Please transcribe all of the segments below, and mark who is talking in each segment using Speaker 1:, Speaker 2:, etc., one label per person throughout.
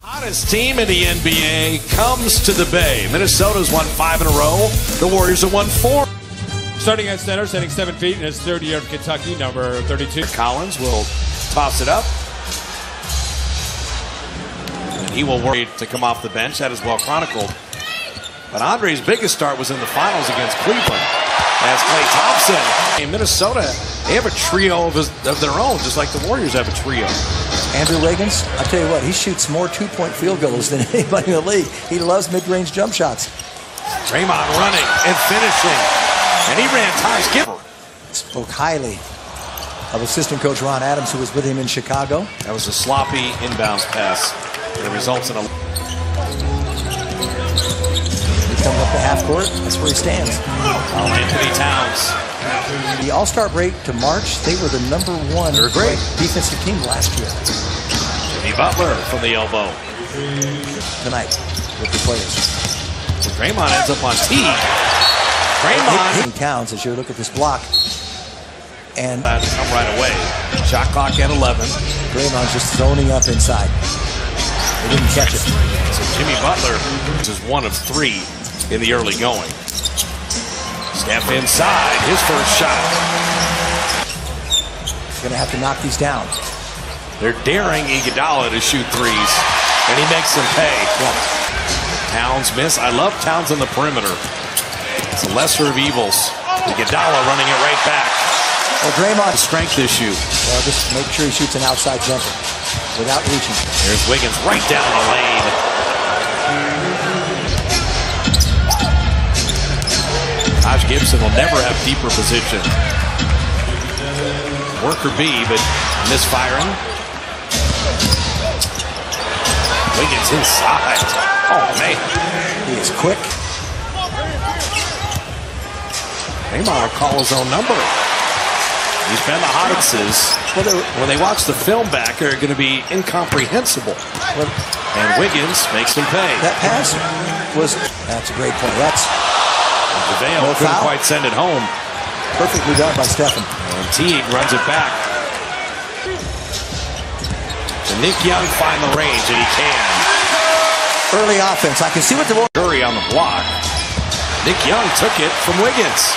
Speaker 1: Hottest team in the NBA comes to the Bay. Minnesota's won 5 in a row. The Warriors have won 4.
Speaker 2: Starting at center, standing 7 feet in his third year of Kentucky, number 32.
Speaker 1: Collins will toss it up. And he will work to come off the bench. That is well chronicled. But Andre's biggest start was in the finals against Cleveland. As Klay Thompson. In Minnesota, they have a trio of their own, just like the Warriors have a trio.
Speaker 3: Andrew Wiggins, I'll tell you what, he shoots more two-point field goals than anybody in the league. He loves mid-range jump shots.
Speaker 1: Draymond running and finishing. And he ran ties.
Speaker 3: Spoke highly of assistant coach Ron Adams, who was with him in Chicago.
Speaker 1: That was a sloppy inbounds pass. And it results in a...
Speaker 3: He comes up the half court. That's where he stands.
Speaker 1: Oh, Anthony Towns.
Speaker 3: The All-Star break to March, they were the #1 defensive team last year.
Speaker 1: Jimmy Butler from the elbow.
Speaker 3: Tonight with the players.
Speaker 1: So Draymond ends up on Teague. Draymond
Speaker 3: counts as you look at this block. And
Speaker 1: come right away. Shot clock at 11.
Speaker 3: Draymond just zoning up inside. They didn't catch it.
Speaker 1: So Jimmy Butler is 1 of 3 in the early going. Step inside, his first shot.
Speaker 3: He's going to have to knock these down.
Speaker 1: They're daring Iguodala to shoot threes, and he makes them pay.
Speaker 3: Yeah.
Speaker 1: Towns miss. I love Towns on the perimeter. It's a lesser of evils. Iguodala running it right back.
Speaker 3: Well, Draymond,
Speaker 1: strength issue.
Speaker 3: Well, just make sure he shoots an outside jumper without reaching.
Speaker 1: There's Wiggins right down the lane. Taj Gibson will never have deeper position. Worker B, but misfiring. Wiggins inside. Oh, man.
Speaker 3: He is quick.
Speaker 1: Draymond will call his own number. He's been the hottest. When they watch the film back, they're going to be incomprehensible. And Wiggins makes them pay.
Speaker 3: That pass was... That's a great point. That's...
Speaker 1: DeVale couldn't quite send it home.
Speaker 3: Perfectly done by Stephen.
Speaker 1: And Teague runs it back. So Nick Young find the range, and he can.
Speaker 3: Early offense. I can see what the...
Speaker 1: Curry on the block. Nick Young took it from Wiggins.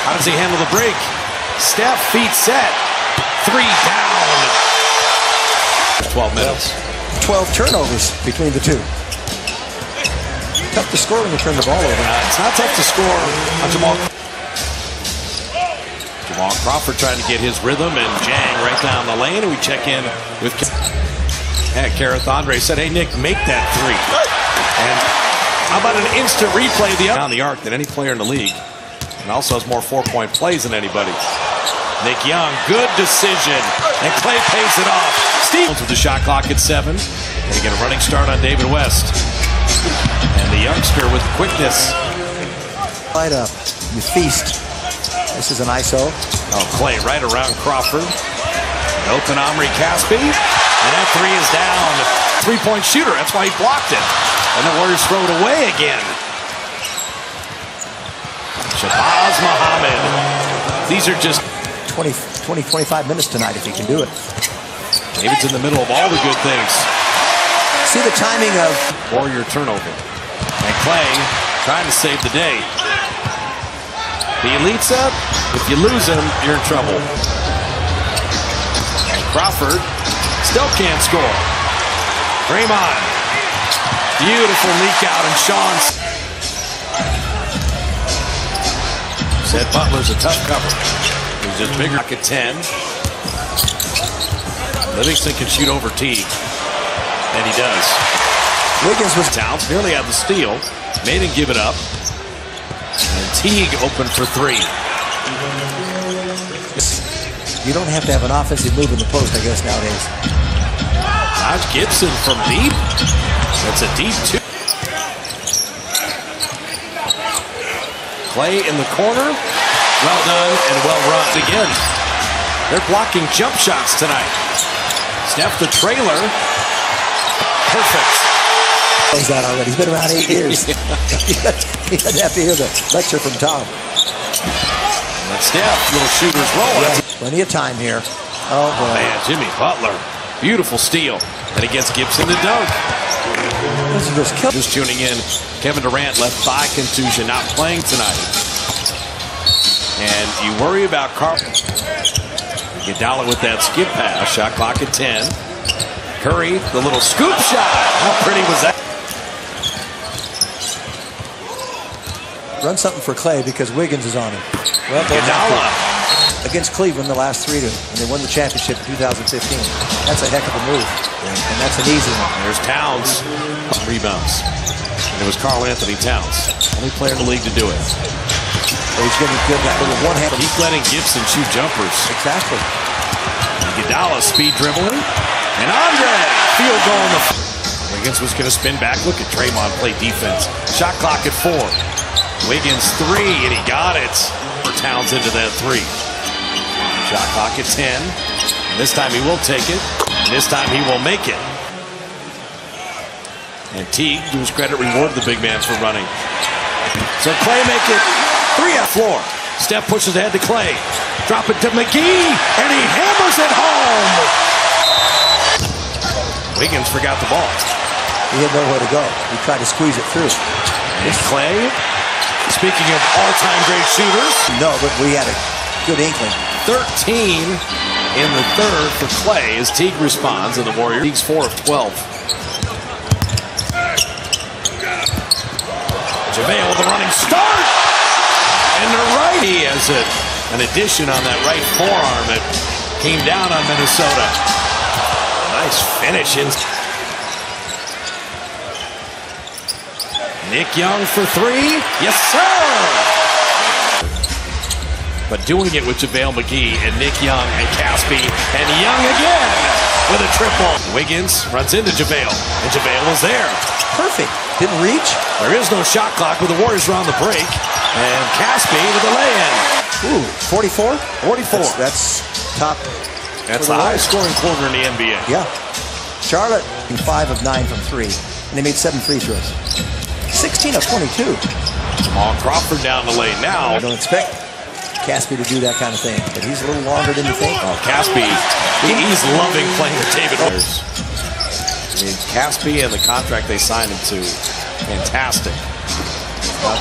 Speaker 1: How does he handle the break? Steph, feet set. 3 down. 12 minutes.
Speaker 3: 12 turnovers between the two. Tough to score when you turn the ball over.
Speaker 1: It's not tough to score on Jamal Crawford trying to get his rhythm, and Jang right down the lane, and we check in with Kareth. Andre said, hey, Nick, make that 3. And how about an instant replay down the arc than any player in the league, and also has more 4-point plays than anybody. Nick Young, good decision, and Klay pays it off. Stevens with the shot clock at 7. And get a running start on David West. And the youngster with quickness.
Speaker 3: Light up. You feast. This is an ISO.
Speaker 1: Oh, Klay right around Crawford. Open Omri Caspi. And that 3 is down. 3-point shooter. That's why he blocked it. And the Warriors throw it away again. Shabazz Muhammad. These are just
Speaker 3: 20-25 minutes tonight if he can do it.
Speaker 1: David's in the middle of all the good things.
Speaker 3: See the timing of
Speaker 1: Warrior turnover. And Klay trying to save the day. The elites up. If you lose him, you're in trouble. And Crawford still can't score. Draymond. Beautiful leak out, and Sean said Butler's a tough cover. He's just bigger. At 10. Livingston can shoot over Teague. And he does.
Speaker 3: Wiggins was...
Speaker 1: Towns nearly had the steal. Made him give it up. And Teague open for 3.
Speaker 3: You don't have to have an offensive move in the post, I guess, nowadays.
Speaker 1: Taj Gibson from deep. That's a deep 2. Klay in the corner. Well done and well run again. They're blocking jump shots tonight. Steph the trailer. Perfect.
Speaker 3: Knows that already. He's been around 8 years. He doesn't have to hear the lecture from Tom.
Speaker 1: That's Steph, little shooter's roll.
Speaker 3: Yeah, plenty of time here. Oh, boy.
Speaker 1: Man, Jimmy Butler. Beautiful steal. And it gets Gibson to dunk.
Speaker 3: just killed.
Speaker 1: Just tuning in, Kevin Durant left thigh contusion, not playing tonight. And you worry about Carlton. Iguodala with that skip pass, shot clock at 10. Curry, the little scoop shot. How pretty was that?
Speaker 3: Run something for Clay because Wiggins is on him. Well,
Speaker 1: Iguodala
Speaker 3: against Cleveland the last 3 and they won the championship in 2015. That's a heck of a move, and that's an easy one.
Speaker 1: There's Towns, rebounds. And it was Karl Anthony Towns, only player in the league to do it.
Speaker 3: So he's going to give that little one-hand.
Speaker 1: Keep letting Gibson shoot jumpers.
Speaker 3: Exactly.
Speaker 1: Iguodala speed dribbling, and Andre field goal on the. Wiggins was going to spin back. Look at Draymond play defense. Shot clock at 4. Wiggins 3, and he got it. Towns into that 3. Shot clock at 10. And this time he will take it. And this time he will make it. And Teague, to his credit, rewarded the big man for running. So Clay make it 3 on the floor. Steph pushes ahead to Clay. Drop it to McGee, and he hammers it home. Wiggins forgot the ball.
Speaker 3: He had nowhere to go. He tried to squeeze it through.
Speaker 1: And Clay, speaking of all-time great shooters.
Speaker 3: No, but we had a good inkling.
Speaker 1: 13 in the third for Clay as Teague responds, and the Warriors. Teague's 4 of 12. JaVale with a running start. And the righty has an addition on that right forearm that came down on Minnesota. Nice finish. Nick Young for 3. Yes, sir! But doing it with JaVale McGee and Nick Young and Caspi, and Young again with a triple. Wiggins runs into JaVale, and JaVale is there.
Speaker 3: Perfect. Didn't reach.
Speaker 1: There is no shot clock, but the Warriors are on the break. And Caspi with the lay-in.
Speaker 3: Ooh, 44?
Speaker 1: 44.
Speaker 3: That's top.
Speaker 1: That's the highest scoring quarter in the NBA.
Speaker 3: Yeah. Charlotte, 5 of 9 from 3. And they made 7 free throws. 16 of 22.
Speaker 1: Jamal Crawford down the lane now.
Speaker 3: I don't expect Caspi to do that kind of thing, but he's a little longer than you think.
Speaker 1: Oh, Caspi, he's loving playing with David Williams. I mean, Caspi and the contract they signed him to, fantastic.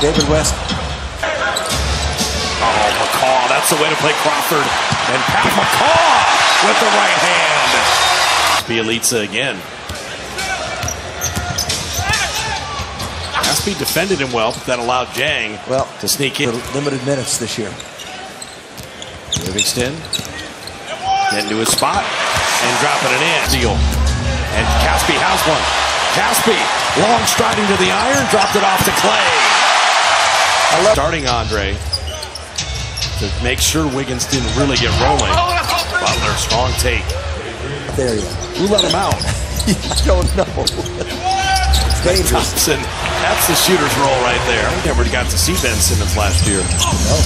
Speaker 3: David West.
Speaker 1: Oh, McCaw, that's the way to play Crawford. And Pat McCaw with the right hand. Bielitsa again. Caspi defended him well, but that allowed Jang to sneak in.
Speaker 3: Limited minutes this year.
Speaker 1: Livingston getting to his spot and dropping it in. Deal. And Caspi has one. Caspi, long striding to the iron, dropped it off to Clay. Starting Andre to make sure Wiggins didn't really get rolling. Butler, strong take.
Speaker 3: There you go.
Speaker 1: Who let him out?
Speaker 3: I don't know. It's dangerous.
Speaker 1: Thompson, that's the shooter's roll right there. I never got to see Ben Simmons last year.
Speaker 3: No.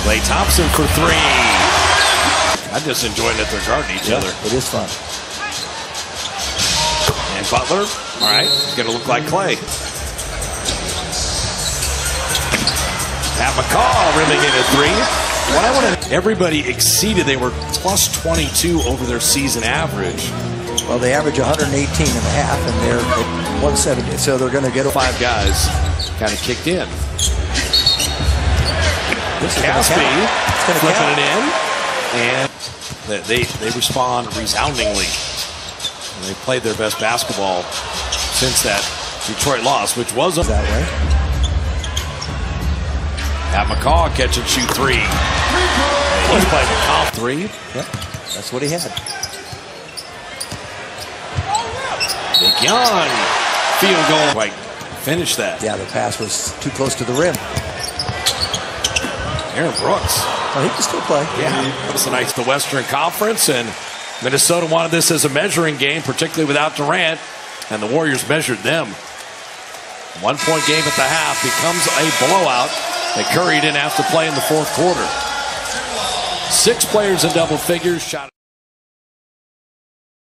Speaker 1: Klay Thompson for 3. I'm just enjoying that they're guarding each other.
Speaker 3: It is fun.
Speaker 1: And Butler, all right, he's going to look like Clay. Pat McCaw rimming in a 3. Everybody exceeded. They were plus 22 over their season average.
Speaker 3: Well, they average 118 and a half, and they're at 170. So they're going to get
Speaker 1: 5 guys kind of kicked in. Caspi flipping it in, and they respond resoundingly. And they played their best basketball since that Detroit loss, which was
Speaker 3: that way.
Speaker 1: Pat McCaw catch and shoot 3. He's playing McCaw 3.
Speaker 3: Yep, that's what he had.
Speaker 1: Nick Young, field goal. Like, finish that.
Speaker 3: Yeah, the pass was too close to the rim.
Speaker 1: Aaron Brooks.
Speaker 3: Oh, he can still play.
Speaker 1: Yeah, that was tonight's the Western Conference, and Minnesota wanted this as a measuring game, particularly without Durant, and the Warriors measured them. 1-point game at the half becomes a blowout that Curry didn't have to play in the fourth quarter. 6 players in double figures shot.